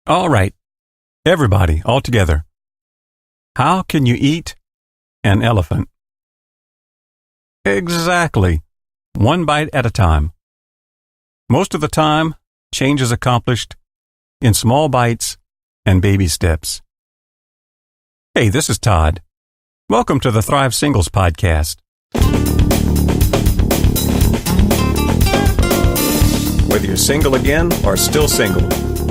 All right, everybody, all together. How can you eat an elephant? Exactly. One bite at a time. Most of the time, change is accomplished in small bites and baby steps. Hey, this is Todd. Welcome to the Thrive Singles podcast. Whether you're single again or still single,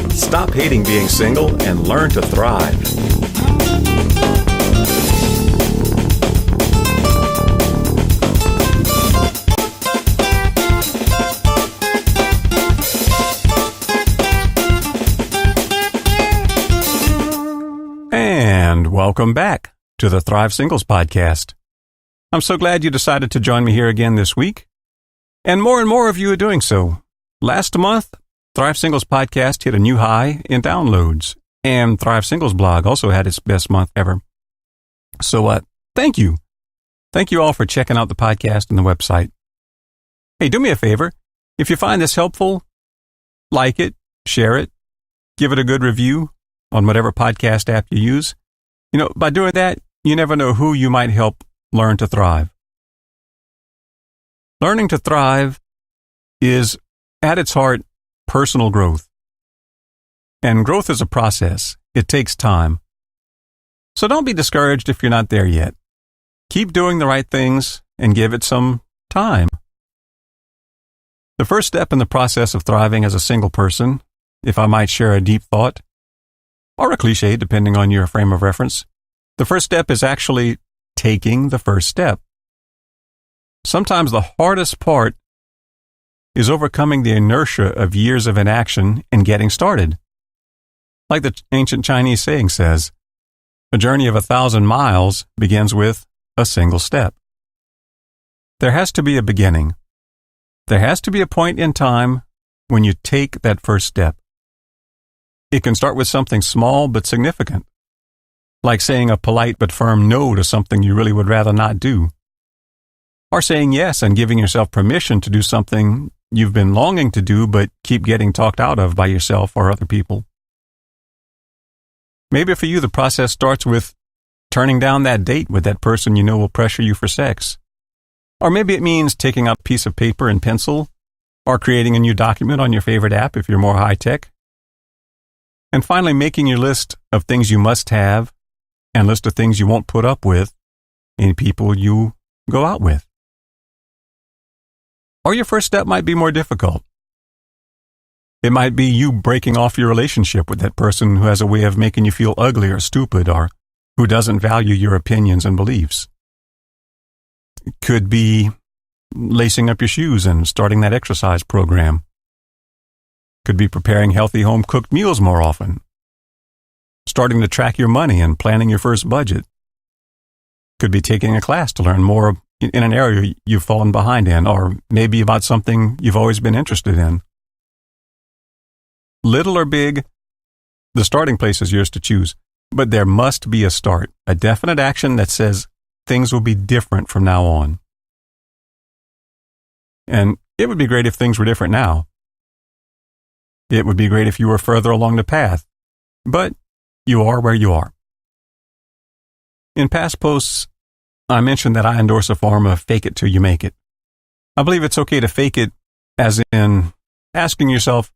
stop hating being single and learn to thrive. And welcome back to the Thrive Singles podcast. I'm so glad you decided to join me here again this week. And more of you are doing so. Last month, Thrive Singles podcast hit a new high in downloads, and Thrive Singles blog also had its best month ever. So, thank you. Thank you all for checking out the podcast and the website. Hey, do me a favor. If you find this helpful, like it, share it, give it a good review on whatever podcast app you use. By doing that, you never know who you might help learn to thrive. Learning to thrive is, at its heart, personal growth. And growth is a process. It takes time. So don't be discouraged if you're not there yet. Keep doing the right things and give it some time. The first step in the process of thriving as a single person, if I might share a deep thought, or a cliche depending on your frame of reference, the first step is actually taking the first step. Sometimes the hardest part is overcoming the inertia of years of inaction and getting started. Like the ancient Chinese saying says, a journey of 1,000 miles begins with a single step. There has to be a beginning. There has to be a point in time when you take that first step. It can start with something small but significant, like saying a polite but firm no to something you really would rather not do, or saying yes and giving yourself permission to do something you've been longing to do but keep getting talked out of by yourself or other people. Maybe for you the process starts with turning down that date with that person you know will pressure you for sex. Or maybe it means taking out a piece of paper and pencil, or creating a new document on your favorite app if you're more high-tech. And finally making your list of things you must have and list of things you won't put up with in people you go out with. Or your first step might be more difficult. It might be you breaking off your relationship with that person who has a way of making you feel ugly or stupid, or who doesn't value your opinions and beliefs. It could be lacing up your shoes and starting that exercise program. Could be preparing healthy home-cooked meals more often. Starting to track your money and planning your first budget. Could be taking a class to learn more in an area you've fallen behind in, or maybe about something you've always been interested in. Little or big, the starting place is yours to choose, but there must be a start, a definite action that says things will be different from now on. And it would be great if things were different now. It would be great if you were further along the path, but you are where you are. In past posts, I mentioned that I endorse a form of fake it till you make it. I believe it's okay to fake it, as in asking yourself,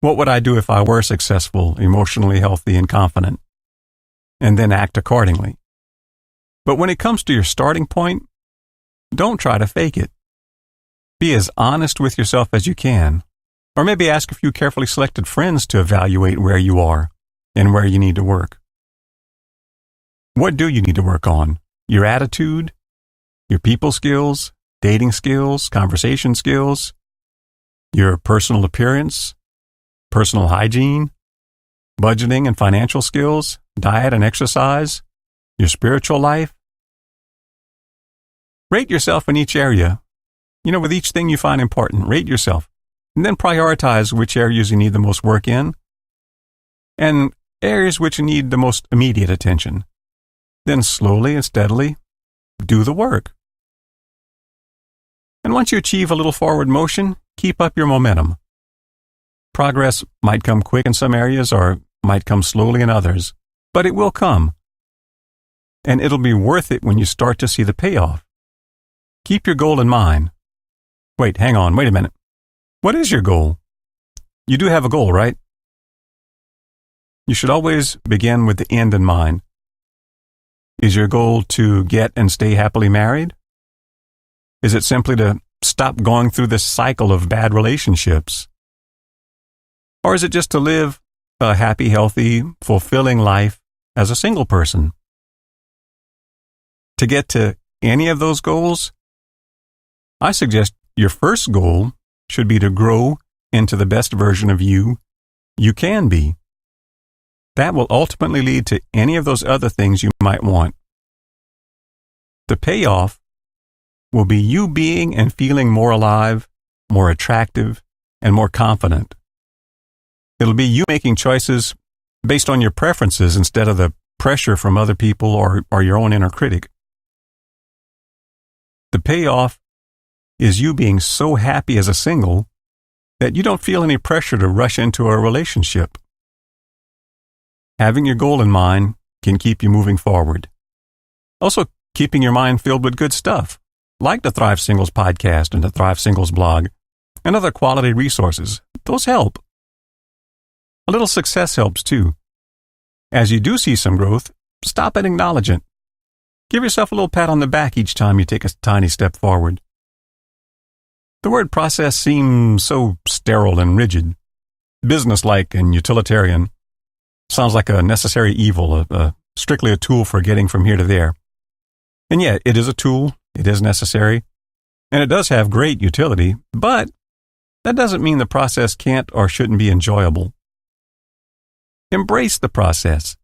what would I do if I were successful, emotionally healthy, and confident? And then act accordingly. But when it comes to your starting point, don't try to fake it. Be as honest with yourself as you can, or maybe ask a few carefully selected friends to evaluate where you are and where you need to work. What do you need to work on? Your attitude, your people skills, dating skills, conversation skills, your personal appearance, personal hygiene, budgeting and financial skills, diet and exercise, your spiritual life. Rate yourself in each area. With each thing you find important, rate yourself. And then prioritize which areas you need the most work in, and areas which need the most immediate attention. Then slowly and steadily do the work. And once you achieve a little forward motion, keep up your momentum. Progress might come quick in some areas or might come slowly in others, but it will come. And it'll be worth it when you start to see the payoff. Keep your goal in mind. Wait a minute. What is your goal? You do have a goal, right? You should always begin with the end in mind. Is your goal to get and stay happily married? Is it simply to stop going through this cycle of bad relationships? Or is it just to live a happy, healthy, fulfilling life as a single person? To get to any of those goals, I suggest your first goal should be to grow into the best version of you can be. That will ultimately lead to any of those other things you might want. The payoff will be you being and feeling more alive, more attractive, and more confident. It'll be you making choices based on your preferences instead of the pressure from other people or your own inner critic. The payoff is you being so happy as a single that you don't feel any pressure to rush into a relationship. Having your goal in mind can keep you moving forward. Also, keeping your mind filled with good stuff, like the Thrive Singles podcast and the Thrive Singles blog, and other quality resources. Those help. A little success helps too. As you do see some growth, stop and acknowledge it. Give yourself a little pat on the back each time you take a tiny step forward. The word process seems so sterile and rigid, businesslike and utilitarian. Sounds like a necessary evil, strictly a tool for getting from here to there. And yet, it is a tool, it is necessary, and it does have great utility, but that doesn't mean the process can't or shouldn't be enjoyable. Embrace the process.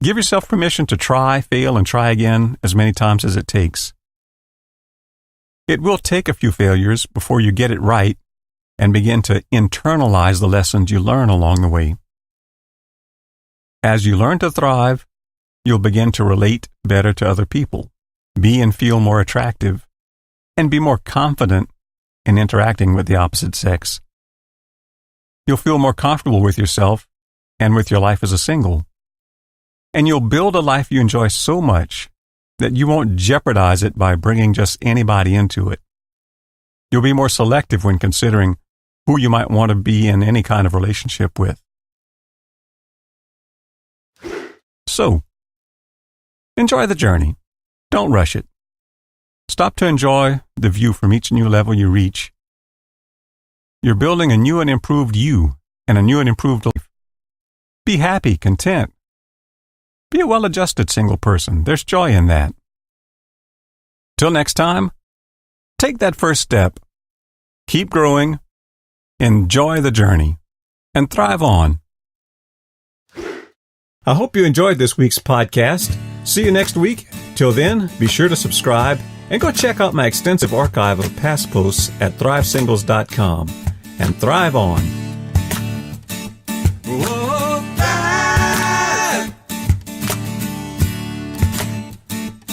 Give yourself permission to try, fail, and try again as many times as it takes. It will take a few failures before you get it right and begin to internalize the lessons you learn along the way. As you learn to thrive, you'll begin to relate better to other people, be and feel more attractive, and be more confident in interacting with the opposite sex. You'll feel more comfortable with yourself and with your life as a single. And you'll build a life you enjoy so much that you won't jeopardize it by bringing just anybody into it. You'll be more selective when considering who you might want to be in any kind of relationship with. So, enjoy the journey. Don't rush it. Stop to enjoy the view from each new level you reach. You're building a new and improved you and a new and improved life. Be happy, content. Be a well-adjusted single person. There's joy in that. Till next time, take that first step. Keep growing, enjoy the journey, and thrive on. I hope you enjoyed this week's podcast. See you next week. Till then, be sure to subscribe and go check out my extensive archive of past posts at thrivesingles.com. And thrive on. Whoa, thrive.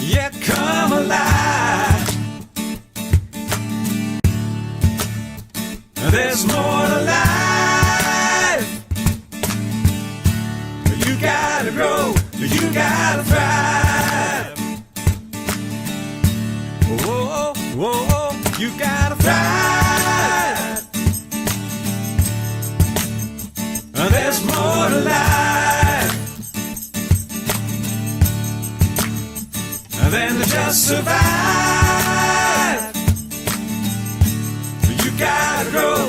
Yeah, come alive. There's more to life. You gotta grow, you gotta thrive. Whoa, whoa, you gotta thrive. There's more to life than to just survive. You gotta grow.